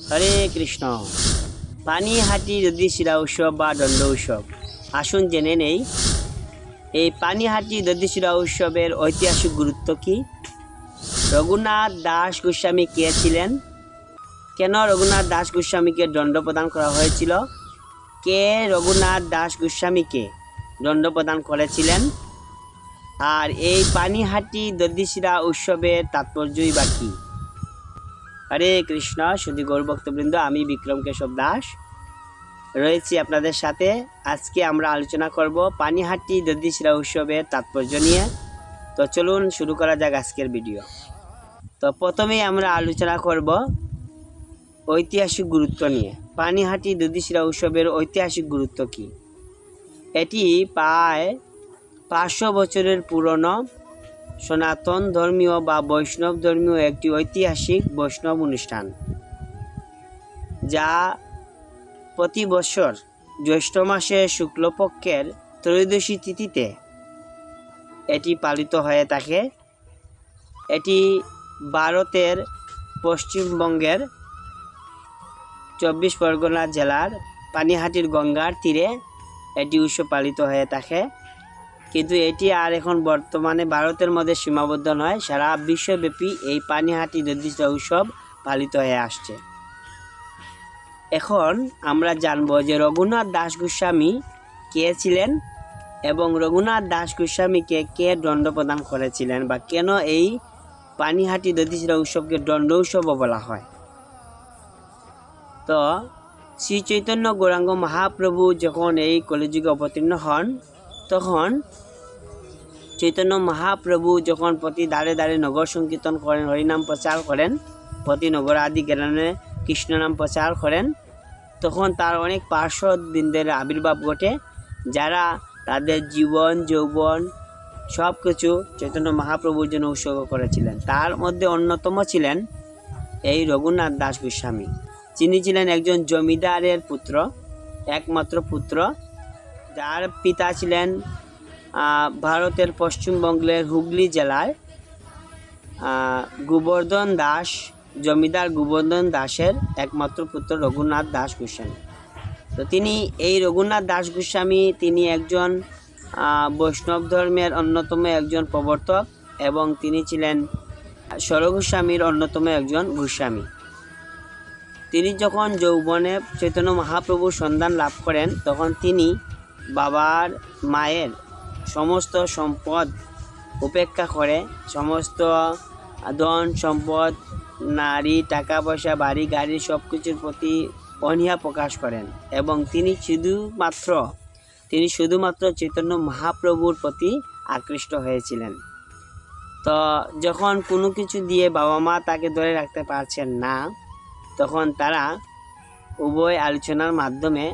হরে কৃষ্ণ। পানিহাটি দধিশিরা উৎসব বা দণ্ড উৎসব, আসুন জেনে নেই এই পানিহাটি দধিশিরা উৎসবের ঐতিহাসিক গুরুত্ব কী, রঘুনাথ দাস গোস্বামী কে ছিলেন, কেন রঘুনাথ দাস গোস্বামীকে দণ্ড প্রদান করা হয়েছিল, কে রঘুনাথ দাস গোস্বামীকে দণ্ড প্রদান করেছিলেন, আর এই পানিহাটি দধিশিরা উৎসবের তাৎপর্যই বা কী। হরে কৃষ্ণ। শুধু গৌরভক্তবৃন্দ, আমি বিক্রম কেশব দাস রয়েছি আপনাদের সাথে। আজকে আমরা আলোচনা করব পানিহাটি দধিশিরা উৎসবের তাৎপর্য নিয়ে। তো চলুন শুরু করা যাক আজকের ভিডিও। তো প্রথমেই আমরা আলোচনা করব ঐতিহাসিক গুরুত্ব নিয়ে। পানিহাটি দধিশিরা উৎসবের ঐতিহাসিক গুরুত্ব কী। এটি প্রায় 500 বছরের পুরনো সনাতন ধর্মীয় বা বৈষ্ণব ধর্মীয় একটি ঐতিহাসিক বৈষ্ণব অনুষ্ঠান, যা প্রতি বছর জ্যৈষ্ঠ মাসের শুক্লপক্ষের ত্রয়োদশী তিথিতে এটি পালিত হয়ে থাকে। এটি ভারতের পশ্চিমবঙ্গের 24 পরগনা জেলার পানিহাটির গঙ্গার তীরে এটি উৎসব পালিত হয়ে থাকে। কিন্তু এটি আর এখন বর্তমানে ভারতের মধ্যে সীমাবদ্ধ নয়, সারা বিশ্বব্যাপী এই পানিহাটি দধিশিরা উৎসব পালিত হয়ে আসছে। এখন আমরা জানব যে রঘুনাথ দাস গোস্বামী কে ছিলেন এবং রঘুনাথ দাস গোস্বামীকে কে দণ্ড প্রদান করেছিলেন, বা কেন এই পানিহাটি দধিশিরা উৎসবকে দণ্ড উৎসব বলা হয়। তো শ্রী চৈতন্য গৌরাঙ্গ মহাপ্রভু যখন এই কলিযুগে অবতীর্ণ হন, তখন চৈতন্য মহাপ্রভু যখন প্রতি দ্বারে দ্বারে নগর সংকীর্তন করেন, হরিনাম প্রচার করেন, প্রতি নগর আদি গ্রামে কৃষ্ণ নাম প্রচার করেন, তখন তার অনেক পার্শ্ববৃন্দের আবির্ভাব ঘটে, যারা তাদের জীবন যৌবন সব কিছু চৈতন্য মহাপ্রভুর জন্য উৎসর্গ করেছিলেন। তার মধ্যে অন্যতম ছিলেন এই রঘুনাথ দাস গোস্বামী। তিনি ছিলেন একজন জমিদারের পুত্র, একমাত্র পুত্র, যার পিতা ছিলেন ভারতের পশ্চিমবঙ্গের হুগলি জেলার গোবর্ধন দাস, জমিদার গোবর্ধন দাসের একমাত্র পুত্র রঘুনাথ দাস গোস্বামী। তো তিনি এই রঘুনাথ দাস গোস্বামী তিনি একজন বৈষ্ণব ধর্মের অন্যতম একজন প্রবর্তক, এবং তিনি ছিলেন স্বরগোস্বামীর অন্যতম একজন গোস্বামী। তিনি যখন যৌবনে চৈতন্য মহাপ্রভুর সন্ধান লাভ করেন, তখন তিনি বাবার মায়ের সমস্ত সম্পদ উপেক্ষা করে, সমস্ত ধন সম্পদ, নারী, টাকা পয়সা, বাড়ি গাড়ি সব কিছুর প্রতি অনীহা প্রকাশ করেন, এবং তিনি শুধুমাত্র চৈতন্য মহাপ্রভুর প্রতি আকৃষ্ট হয়েছিলেন। তো যখন কোনো কিছু দিয়ে বাবা মা তাকে ধরে রাখতে পারছেন না, তখন তারা উভয় আলোচনার মাধ্যমে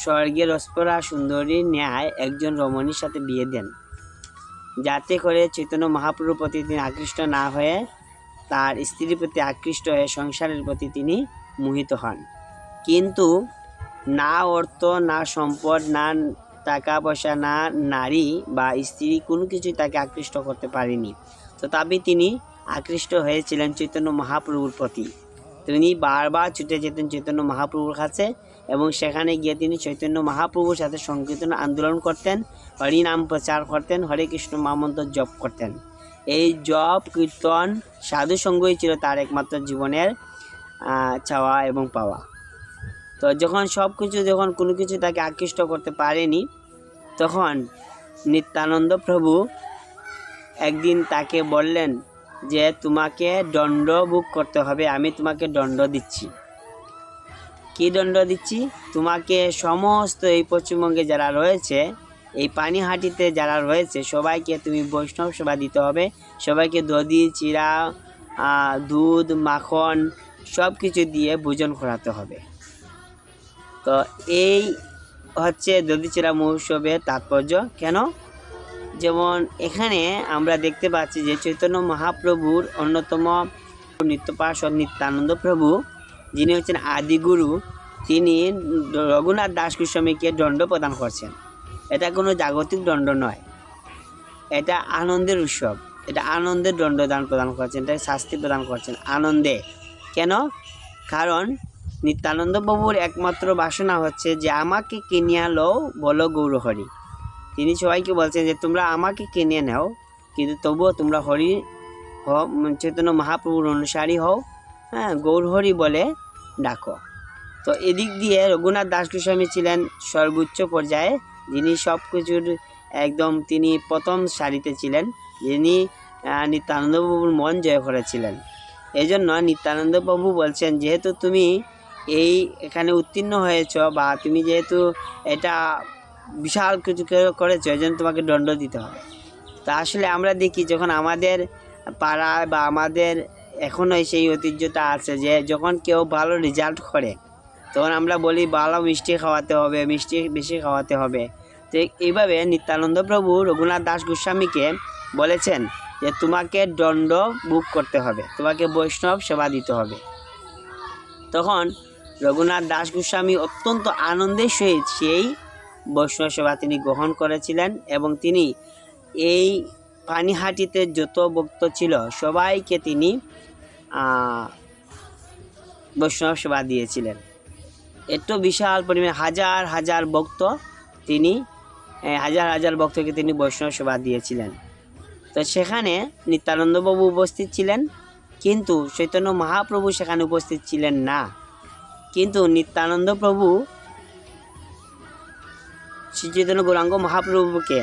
স্বর্গের অস্পরা সুন্দরীর ন্যায় একজন রমণীর সাথে বিয়ে দেন, যাতে করে চৈতন্য মহাপ্রভুর প্রতি তিনি আকৃষ্ট না হয়ে তার স্ত্রীর প্রতি আকৃষ্ট হয়ে সংসারের প্রতি তিনি মোহিত হন। কিন্তু না অর্থ, না সম্পদ, না টাকা পয়সা, না নারী বা স্ত্রী, কোনো কিছুই তাকে আকৃষ্ট করতে পারেনি। তথাপি তিনি আকৃষ্ট হয়েছিলেন চৈতন্য মহাপ্রভুর প্রতি। তিনি বারবার ছুটে যেতেন চৈতন্য মহাপ্রভুর কাছে, এবং সেখানে গিয়ে তিনি চৈতন্য মহাপ্রভুর সাথে সংকীর্তন আন্দোলন করতেন, হরিনাম প্রচার করতেন, হরে কৃষ্ণ মহামন্ত্র জপ করতেন। এই জপ কীর্তন সাধুসঙ্গই ছিল তার একমাত্র জীবনের চাওয়া এবং পাওয়া। তো যখন কোনো কিছু তাকে আকৃষ্ট করতে পারেনি, তখন নিত্যানন্দ প্রভু একদিন তাকে বললেন যে তোমাকে দণ্ড ভোগ করতে হবে, আমি তোমাকে দণ্ড দিচ্ছি। কি দণ্ড দিচ্ছি? তোমাকে সমস্ত এই পশ্চিমবঙ্গে যারা রয়েছে, এই পানিহাটিতে যারা রয়েছে, সবাইকে তুমি বৈষ্ণব সেবা দিতে হবে, সবাইকে দধি, চিড়া, দুধ, মাখন সব কিছু দিয়ে ভোজন করাতে হবে। তো এই হচ্ছে দধিচিরা মহোৎসবের তাৎপর্য। কেন? যেমন এখানে আমরা দেখতে পাচ্ছি যে চৈতন্য মহাপ্রভুর অন্যতম নিত্য পার্ষদ নিত্যানন্দ প্রভু, যিনি হচ্ছেন আদিগুরু, তিনি রঘুনাথ দাস গোস্বামীকে দণ্ড প্রদান করছেন। এটা কোনো জাগতিক দণ্ড নয়, এটা আনন্দের উৎসব, এটা আনন্দের দণ্ডদান প্রদান করছেন, এটা শাস্তি প্রদান করছেন আনন্দে। কেন? কারণ নিত্যানন্দ প্রভুর একমাত্র বাসনা হচ্ছে যে আমাকে কিনিয়া লও বলো গৌরহরি। তিনি সবাইকে বলছেন যে তোমরা আমাকে কিনে নাও, কিন্তু তবুও তোমরা হরি চৈতন্য মহাপ্রভুর অনুসারী হও, হ্যাঁ, গৌরহরি বলে ডাকো। তো এদিক দিয়ে রঘুনাথ দাস গোস্বামী ছিলেন সর্বোচ্চ পর্যায়ে, যিনি সব কিছুর একদম তিনি প্রথম সারিতে ছিলেন, যিনি নিত্যানন্দ প্রভুর মন জয় করেছিলেন। এই জন্য নিত্যানন্দ প্রভু বলছেন, যেহেতু তুমি এখানে উত্তীর্ণ হয়েছ, বা তুমি যেহেতু এটা বিশাল কিছু করেছো, এই জন্য তোমাকে দণ্ড দিতে হবে। তা আসলে আমরা দেখি যখন আমাদের পাড়ায় বা আমাদের এখনও সেই ঐতিহ্যটা আছে যে যখন কেউ ভালো রেজাল্ট করে তখন আমরা বলি ভালো মিষ্টি খাওয়াতে হবে, মিষ্টি বেশি খাওয়াতে হবে। তো এইভাবে নিত্যানন্দ প্রভু রঘুনাথ দাস গোস্বামীকে বলেছেন যে তোমাকে দণ্ড ভোগ করতে হবে, তোমাকে বৈষ্ণব সেবা দিতে হবে। তখন রঘুনাথ দাস গোস্বামী অত্যন্ত আনন্দের সহিত সেই বৈষ্ণব সেবা তিনি গ্রহণ করেছিলেন, এবং তিনি এই পানিহাটিতে যত ভক্ত ছিল সবাইকে তিনি বৈষ্ণব সেবা দিয়েছিলেন। এত বিশাল পরিমাণে হাজার হাজার ভক্ত, তিনি হাজার হাজার ভক্তকে তিনি বৈষ্ণব সেবা দিয়েছিলেন। তো সেখানে নিত্যানন্দ প্রভু উপস্থিত ছিলেন, কিন্তু চৈতন্য মহাপ্রভু সেখানে উপস্থিত ছিলেন না। কিন্তু নিত্যানন্দ প্রভু শ্রী চৈতন্য গৌরাঙ্গ মহাপ্রভুকে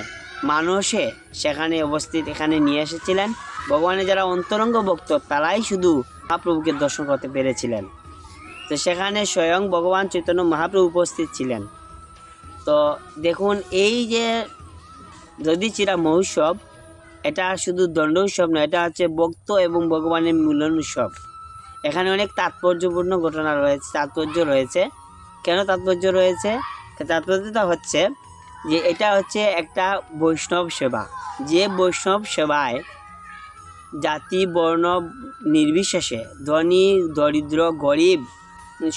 মানুষে সেখানে উপস্থিত এখানে নিয়ে এসেছিলেন। ভগবানের যারা অন্তরঙ্গ ভক্ত তারাই শুধু মহাপ্রভুকে দর্শন করতে পেরেছিলেন। তো সেখানে স্বয়ং ভগবান চৈতন্য মহাপ্রভু উপস্থিত ছিলেন। তো দেখুন, এই যে দধিচিরা মহোৎসব, এটা শুধু দণ্ড উৎসব নয়, এটা হচ্ছে ভক্ত এবং ভগবানের মিলন উৎসব। এখানে অনেক তাৎপর্যপূর্ণ ঘটনা রয়েছে, তাৎপর্য রয়েছে। কেন তাৎপর্য রয়েছে? তাৎপর্যটা হচ্ছে যে এটা হচ্ছে একটা বৈষ্ণব সেবা, যে বৈষ্ণব সেবায় জাতি বর্ণ নির্বিশেষে ধনী দরিদ্র গরিব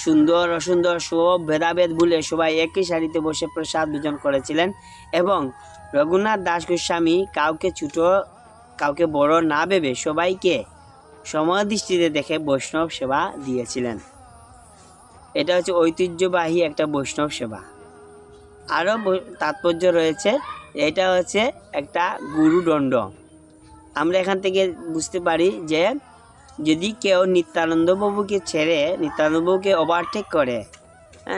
সুন্দর অসুন্দর সব ভেদাভেদ ভুলে সবাই একই সারিতে বসে প্রসাদ ভোজন করেছিলেন। এবং রঘুনাথ দাস গোস্বামী কাউকে ছোট কাউকে বড় না ভেবে সবাইকে সমদৃষ্টিতে দেখে বৈষ্ণব সেবা দিয়েছিলেন। এটা হচ্ছে ঐতিহ্যবাহী একটা বৈষ্ণব সেবা। আরও তাৎপর্য রয়েছে, এটা হচ্ছে একটা গুরুদণ্ড। আমরা এখান থেকে বুঝতে পারি যে যদি কেউ নিত্যানন্দ প্রভুকে ছেড়ে নিত্যানন্দ প্রভুকে ওভারটেক করে,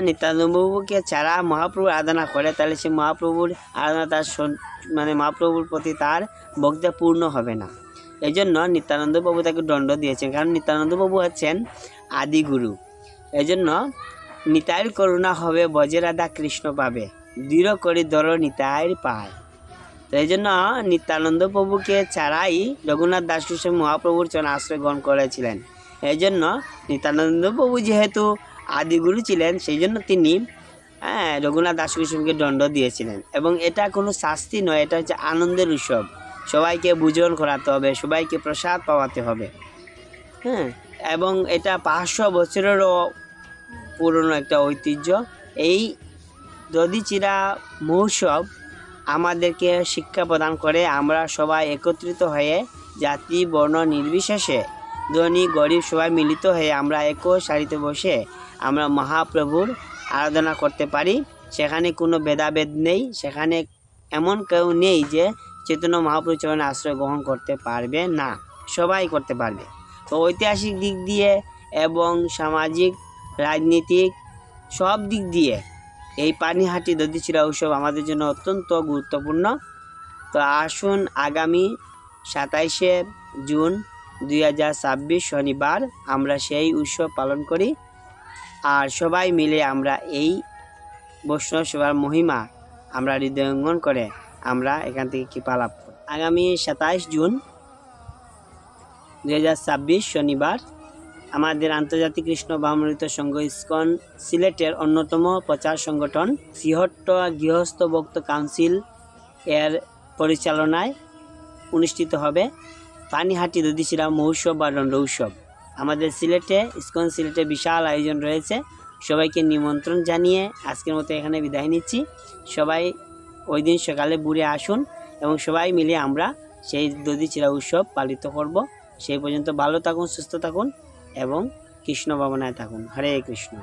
নিত্যানন্দ প্রভুকে ছাড়া মহাপ্রভুর আরাধনা করে, তাহলে সে মহাপ্রভুর আরাধনা তার মহাপ্রভুর প্রতি তার ভক্তি পূর্ণ হবে না। এই জন্য নিত্যানন্দ প্রভু তাকে দণ্ড দিয়েছেন, কারণ নিত্যানন্দ প্রভু হচ্ছেন আদিগুরু। এই জন্য নিতাইর করুণা হবে বজে রাধা কৃষ্ণ পাবে, দৃঢ় করে ধর নিতাইর পায়। তো এই জন্য নিত্যানন্দ প্রভুকে ছাড়াই রঘুনাথ দাস গোস্বামী মহাপ্রভুর চরণ আশ্রয় গ্রহণ করেছিলেন। এই জন্য নিত্যানন্দ প্রভু যেহেতু আদিগুরু ছিলেন, সেই জন্য তিনি রঘুনাথ দাস গোস্বামীকে দণ্ড দিয়েছিলেন। এবং এটা কোনো শাস্তি নয়, এটা হচ্ছে আনন্দের উৎসব। সবাইকে ভোজন করাতে হবে, সবাইকে প্রসাদ পাওয়াতে হবে। এবং এটা 500 বছরেরও পুরনো একটা ঐতিহ্য। এই দধিচিরা মহোৎসব আমাদেরকে শিক্ষা প্রদান করে আমরা সবাই একত্রিত হয়ে জাতি বর্ণ নির্বিশেষে ধনী গরিব সবাই মিলিত হয়ে আমরা একই সারিতে বসে আমরা মহাপ্রভুর আরাধনা করতে পারি। সেখানে কোনো ভেদাভেদ নেই, সেখানে এমন কেউ নেই যে চৈতন্য মহাপ্রভু চরণে আশ্রয় গ্রহণ করতে পারবে না, সবাই করতে পারবে। তো ঐতিহাসিক দিক দিয়ে এবং সামাজিক রাজনীতিক সব দিক দিয়ে এই পানিহাটি দধিচিরা উৎসব আমাদের জন্য অত্যন্ত গুরুত্বপূর্ণ। তো আসুন আগামী 27শে জুন 2026 শনিবার আমরা সেই উৎসব পালন করি, আর সবাই মিলে আমরা এই বৈষ্ণব সেবার মহিমা আমরা হৃদয়ঙ্গন করে আমরা এখান থেকে কৃপা লাভ করি। আগামী 27 জুন 2026 শনিবার আমাদের আন্তর্জাতিক কৃষ্ণ ভাবনামৃত সংঘ ইসকন সিলেটের অন্যতম প্রচার সংগঠন শ্রীহট্ট গৃহস্থ ভক্ত কাউন্সিল এর পরিচালনায় অনুষ্ঠিত হবে পানিহাটি দধিচিরা মহোৎসব বা দণ্ড উৎসব। আমাদের সিলেটে ইসকন সিলেটে বিশাল আয়োজন রয়েছে। সবাইকে নিমন্ত্রণ জানিয়ে আজকের মতো এখানে বিদায় নিচ্ছি। সবাই ওই দিন সকালে বুড়ে আসুন এবং সবাই মিলে আমরা সেই দধিচিরা উৎসব পালিত করব। সেই পর্যন্ত ভালো থাকুন, সুস্থ থাকুন এবং কৃষ্ণ ভাবনায় থাকুন। হরে কৃষ্ণ।